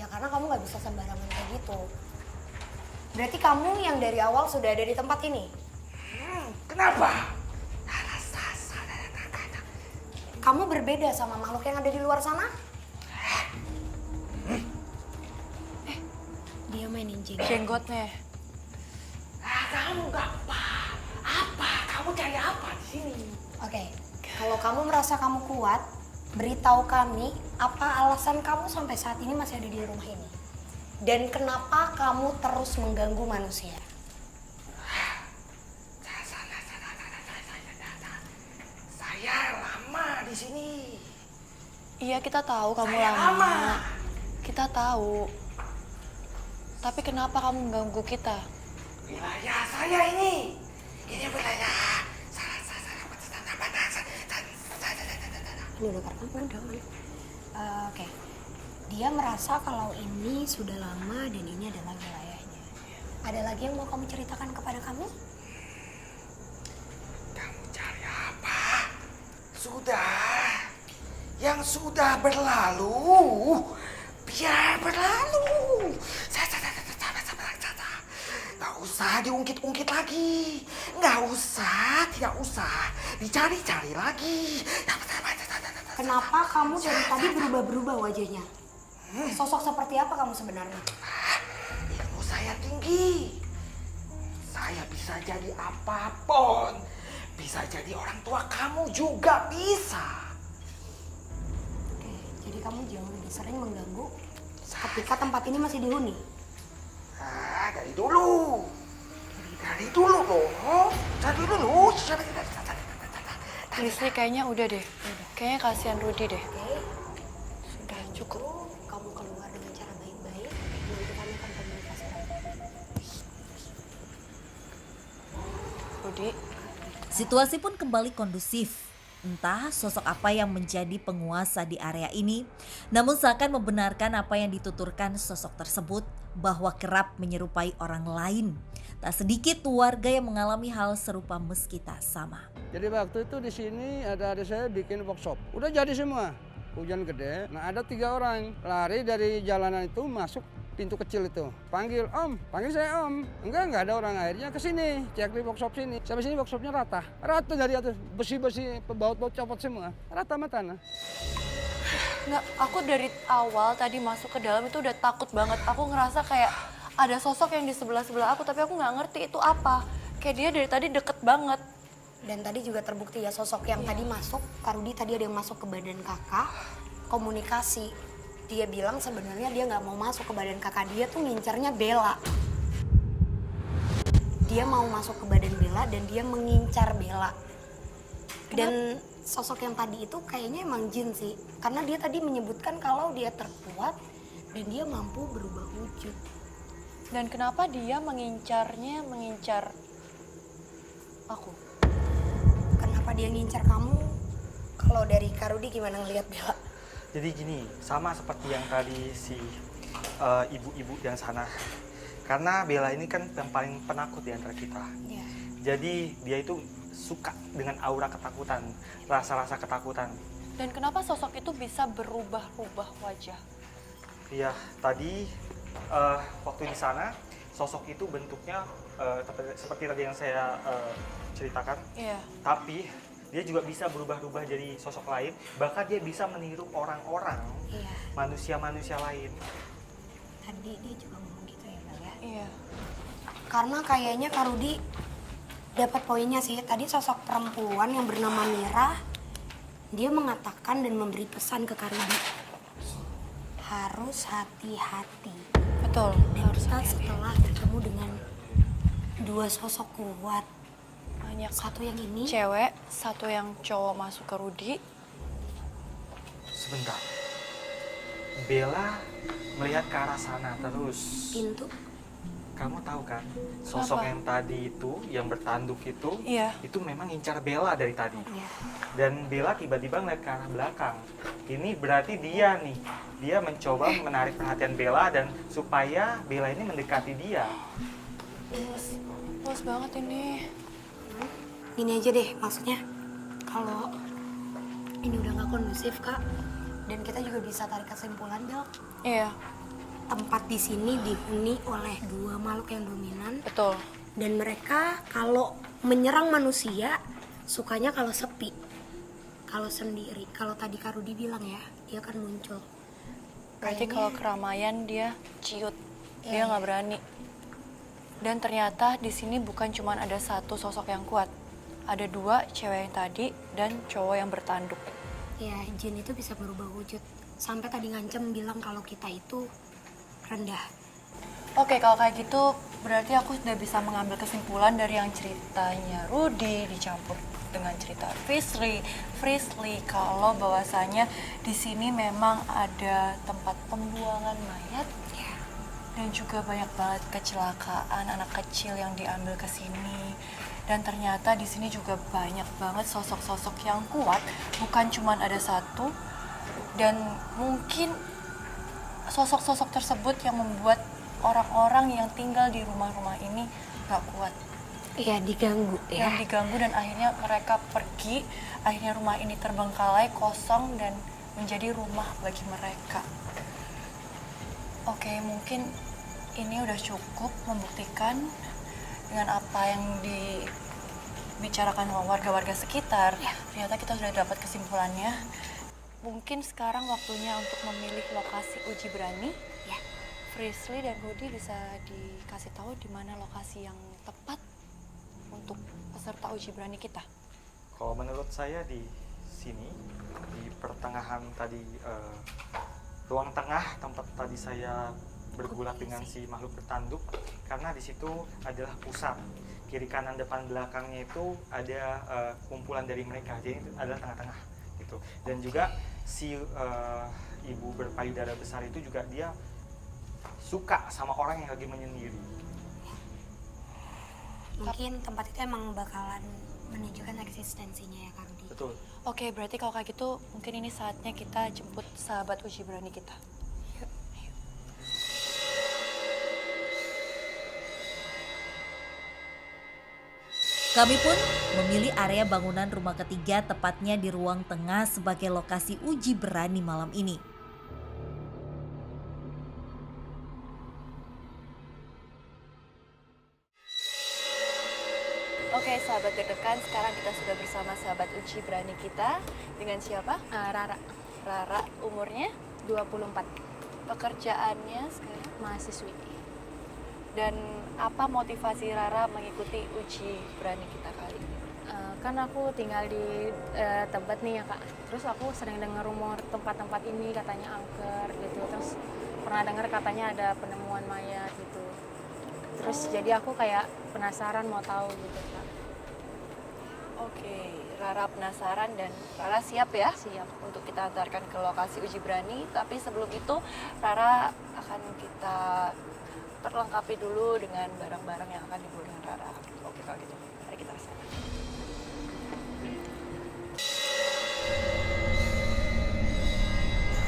Ya karena kamu nggak bisa sembarangan kayak gitu. Berarti kamu yang dari awal sudah ada di tempat ini? Kenapa? Kamu berbeda sama makhluk yang ada di luar sana? Dia mainin Jenggotnya. Kamu nggak apa? Apa? Kamu cari apa di sini? Oke, kalau kamu merasa kamu kuat, beritahu kami apa alasan kamu sampai saat ini masih ada di rumah ini. Dan kenapa kamu terus mengganggu manusia? Saya lama di sini. Iya, kita tahu kamu Saya lama. Kita tahu. Tapi kenapa kamu mengganggu kita? Wilayah saya ini. Ini wilayah. Ini udah kamu udah. Oke. Dia merasa kalau ini sudah lama dan ini adalah wilayahnya. Ada lagi yang mau kamu ceritakan kepada kami? Kamu cari apa? Sudah. Yang sudah berlalu, biar berlalu. Nggak usah diungkit-ungkit lagi. Nggak usah, tidak usah dicari-cari lagi. Kenapa kamu dari tadi berubah-berubah wajahnya? Sosok seperti apa kamu sebenarnya? Ilmu saya tinggi. Saya bisa jadi apapun. Bisa jadi orang tua kamu juga bisa. Oke, jadi kamu jauh lebih sering mengganggu ketika tempat ini masih dihuni. Dari dulu. Dari dulu loh. Dari dulu. Listri kayaknya udah deh. Kayaknya kasihan Rudi deh. Oke, Sudah cukup. kamu keluar dengan cara baik-baik. Nanti kami akan komunikasi lagi. Rudi, Situasi pun kembali kondusif. Entah sosok apa yang menjadi penguasa di area ini, namun seakan membenarkan apa yang dituturkan sosok tersebut bahwa kerap menyerupai orang lain. Tak sedikit warga yang mengalami hal serupa meski tak sama. Jadi waktu itu di sini ada adik saya bikin workshop. Udah jadi semua. Hujan gede. Nah ada 3 orang lari dari jalanan itu masuk pintu kecil itu. Panggil Om, panggil saya Om. Enggak ada orang. Akhirnya ke sini, cek di workshop sini. Sampai sini workshopnya rata. Rata dari atas, besi-besi, baut-baut copot semua. Rata sama tanah. nggak, aku dari awal tadi masuk ke dalam itu udah takut banget. Aku ngerasa kayak ada sosok yang di sebelah-sebelah aku, tapi aku nggak ngerti itu apa. Kayak dia dari tadi deket banget. Dan tadi juga terbukti ya sosok yang tadi masuk, Kak Rudi tadi ada yang masuk ke badan kakak, komunikasi. Dia bilang sebenarnya dia nggak mau masuk ke badan kakak, dia tuh ngincernya Bella. Dia mau masuk ke badan Bella dan dia mengincar Bella. Dan sosok yang tadi itu kayaknya emang jin sih, karena dia tadi menyebutkan kalau dia terkuat dan dia mampu berubah wujud. Dan kenapa dia mengincar aku? Kenapa dia ngincar kamu? Kalau dari Kak Rudi gimana ngelihat Bella? Jadi gini, sama seperti yang tadi si ibu-ibu yang sana. Karena Bella ini kan yang paling penakut di antara kita. Iya. Jadi dia itu suka dengan aura ketakutan, rasa-rasa ketakutan. Dan kenapa sosok itu bisa berubah-ubah wajah? Iya, tadi waktu di sana sosok itu bentuknya seperti tadi yang saya ceritakan. Iya. Tapi dia juga bisa berubah-ubah jadi sosok lain, bahkan dia bisa meniru orang-orang, Iya. manusia-manusia lain. Tadi dia juga ngomong gitu ya Bel ya? Iya. Karena kayaknya Kak Rudi dapat poinnya sih. Tadi sosok perempuan yang bernama Mira, dia mengatakan dan memberi pesan ke Kak Rudi. Harus hati-hati. Betul. Dan kita setelah bertemu dengan 2 sosok kuat. Banyak Satu yang ini, cewek, satu yang cowok masuk ke Rudi. Sebentar. Bella melihat ke arah sana terus. pintu. Kamu tahu kan, sosok Apa? yang tadi itu, yang bertanduk itu, Iya. itu memang incar Bella dari tadi. Ya. Dan Bella tiba-tiba ngeliat ke arah belakang. Ini berarti dia nih, dia mencoba menarik perhatian Bella dan supaya Bella ini mendekati dia. Luas banget ini. Gini aja deh, maksudnya kalau ini udah nggak kondusif Kak, dan kita juga bisa tarik kesimpulan Bel. Iya. tempat di sini dihuni oleh dua makhluk yang dominan. Betul. Dan mereka kalau menyerang manusia sukanya kalau sepi, kalau sendiri. Kalau tadi Kak Rudi bilang ya, dia akan muncul. Berarti Kayaknya- kalau keramaian dia ciut, dia Iya. nggak berani. Dan ternyata di sini bukan cuma ada satu sosok yang kuat, ada dua, cewek yang tadi dan cowok yang bertanduk. Ya, jin itu bisa berubah wujud. Sampai tadi ngancem bilang kalau kita itu rendah. Oke, kalau kayak gitu berarti aku sudah bisa mengambil kesimpulan dari yang ceritanya Rudy dicampur dengan cerita Frisly kalau bahwasanya di sini memang ada tempat pembuangan mayat dan juga banyak banget kecelakaan anak kecil yang diambil ke sini. Dan ternyata di sini juga banyak banget sosok-sosok yang kuat, bukan cuma ada satu. Dan mungkin sosok-sosok tersebut yang membuat orang-orang yang tinggal di rumah-rumah ini gak kuat. Iya, diganggu ya. Yang diganggu dan akhirnya mereka pergi, akhirnya rumah ini terbengkalai, kosong dan menjadi rumah bagi mereka. Oke, mungkin ini udah cukup membuktikan dengan apa yang dibicarakan warga-warga sekitar. Ternyata kita sudah dapat kesimpulannya. Mungkin sekarang waktunya untuk memilih lokasi uji berani. Ya. Frisly dan Rudy bisa dikasih tahu di mana lokasi yang tepat untuk peserta uji berani kita. Kalau menurut saya di sini, di pertengahan tadi, ruang tengah tempat tadi saya bergulat dengan si makhluk bertanduk, karena di situ adalah pusat. Kiri kanan depan belakangnya itu ada kumpulan dari mereka, jadi itu adalah tengah-tengah gitu. Dan juga si ibu berpayudara besar itu juga dia suka sama orang yang lagi menyendiri. Mungkin tempat itu emang bakalan menunjukkan eksistensinya ya Kak Rudi. Betul. Oke, berarti kalau kayak gitu mungkin ini saatnya kita jemput sahabat uji berani kita. Kami pun memilih area bangunan rumah ketiga, tepatnya di ruang tengah sebagai lokasi uji berani malam ini. Oke, sahabat deg-degan, sekarang kita sudah bersama sahabat uji berani kita. Dengan siapa? Rara, Rara, umurnya, 24, pekerjaannya sekarang. mahasiswi. Dan apa motivasi Rara mengikuti uji berani kita kali ini? Kan aku tinggal di Tebet nih ya Kak. Terus aku sering dengar rumor tempat-tempat ini katanya angker gitu. Terus pernah dengar katanya ada penemuan mayat gitu. Terus jadi aku kayak penasaran mau tahu gitu Kak. Oke, Rara penasaran dan Rara siap ya? Siap. Untuk kita antarkan ke lokasi uji berani. Tapi sebelum itu, Rara akan kita perlengkapi dulu dengan barang-barang yang akan dibawa dengan Rara. Oke, kalau gitu, mari kita kesana.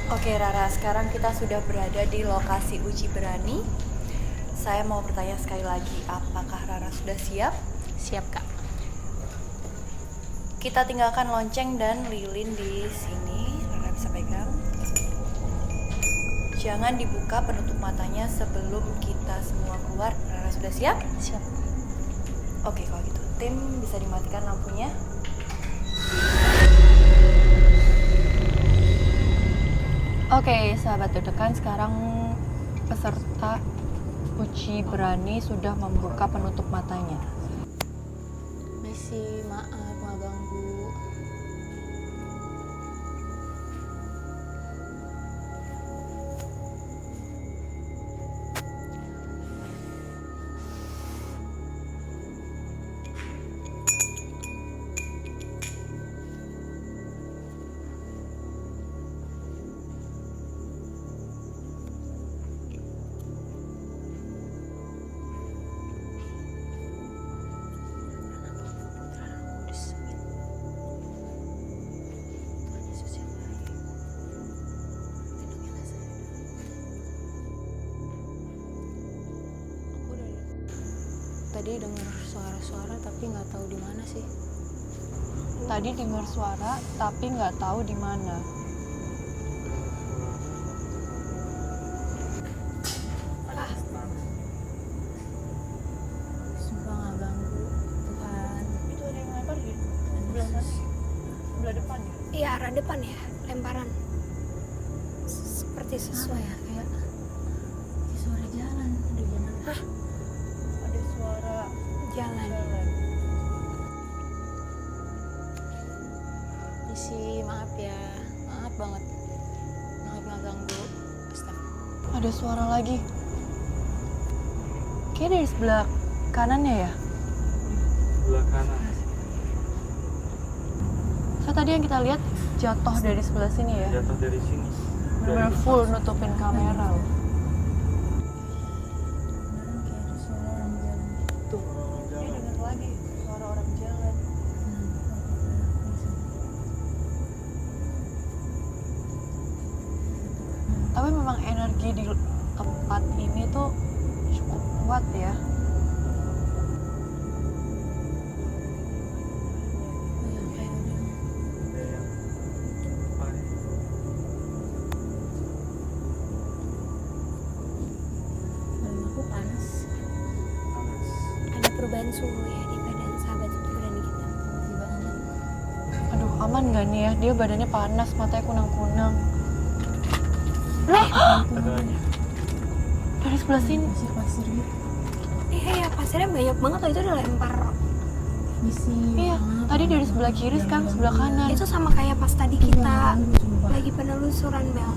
Oke Rara, sekarang kita sudah berada di lokasi uji berani. Saya mau bertanya sekali lagi, apakah Rara sudah siap? Siap Kak. Kita tinggalkan lonceng dan lilin di sini. Rara bisa pegang. Jangan dibuka penutup matanya sebelum kita semua keluar. Rara sudah siap? Siap. Oke, kalau gitu tim bisa dimatikan lampunya. Oke, sahabat deg-degan, sekarang peserta uji berani sudah membuka penutup matanya. Messi, maaf nggak ganggu. Tadi dengar suara-suara tapi nggak tahu di mana sih. Tadi dengar suara tapi nggak tahu di mana. depan ya, lemparan. Seperti sesuai ya, Kayak suara jalan. Hah? Ada suara Jalan. Isi, maaf ya, maaf banget, maaf nggak ganggu. Astagfirullah. Ada suara lagi. Kayak dari sebelah kanannya ya. Sebelah kanan. So tadi yang kita lihat jatuh dari sebelah sini ya. Jatuh dari sini. Benar full nutupin kamera loh. Tuh, dia denger lagi suara orang jalan. Tapi memang energi di tempat ini tuh cukup kuat ya. Ada perubahan suhu ya di badan sahabat Cibrani kita. Aduh, aman gak nih ya? Dia badannya panas, matanya kunang-kunang. Ada lagi. Dari sebelah sini. Iya, pasirnya banyak banget loh, itu udah lempar. Iya, tadi dari sebelah kiri, sekarang sebelah kanan. Itu sama kayak pas tadi kita lagi penelusuran, Bel.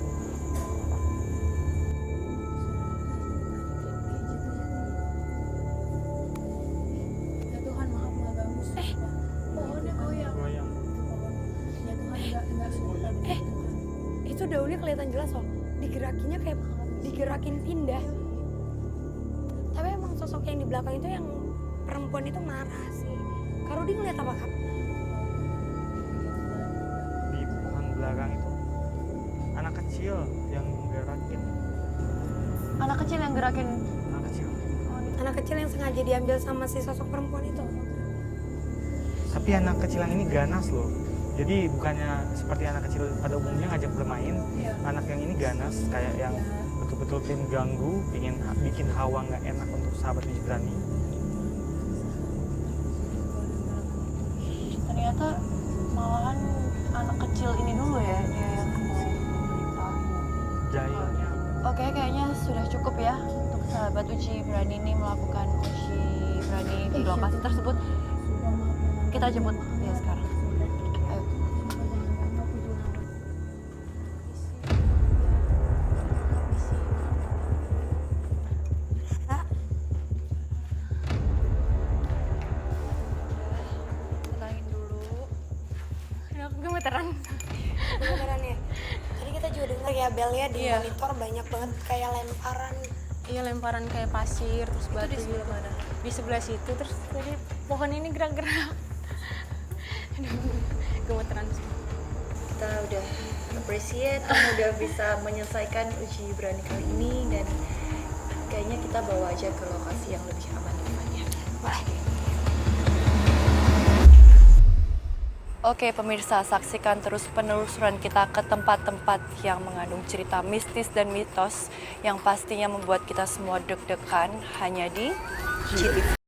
Goyang. Itu daunnya kelihatan jelas loh. Digerakinnya kayak digerakin pindah. Tapi emang sosok yang di belakang itu yang perempuan itu marah sih. Kak Rudi ngeliat apa, Kak? Di pohon belakang itu anak kecil yang gerakin. Anak kecil yang gerakin. Anak kecil. Anak kecil yang sengaja diambil sama si sosok perempuan itu. Tapi anak kecil yang ini ganas loh. Jadi bukannya seperti anak kecil pada umumnya ngajak bermain, anak yang ini ganas kayak yang betul-betul tim ganggu, ingin bikin hawa nggak enak untuk sahabat Cibrani. Ternyata malahan anak kecil ini dulu ya dia yang mau beritahu. Jahilnya. Oke, kayaknya sudah cukup ya untuk sahabat uji berani ini melakukan uji berani di lokasi tersebut. Kita jemput dia sekarang. Ayo. Kak, Tenangin dulu. Aku gemeteran. beneran ya. Tadi kita juga dengar ya, Bel ya, di Iya. monitor banyak banget kayak lemparan. Iya, lemparan kayak pasir terus batu di sebelah mana? Di sebelah situ, terus tadi pohon ini gerak-gerak. Aduh, gemeteran sih. Kita udah appreciate kamu udah bisa menyelesaikan uji berani kali ini dan kayaknya kita bawa aja ke lokasi yang lebih aman depannya. Boleh. Oke pemirsa, saksikan terus penelusuran kita ke tempat-tempat yang mengandung cerita mistis dan mitos yang pastinya membuat kita semua deg-degan hanya di GTV.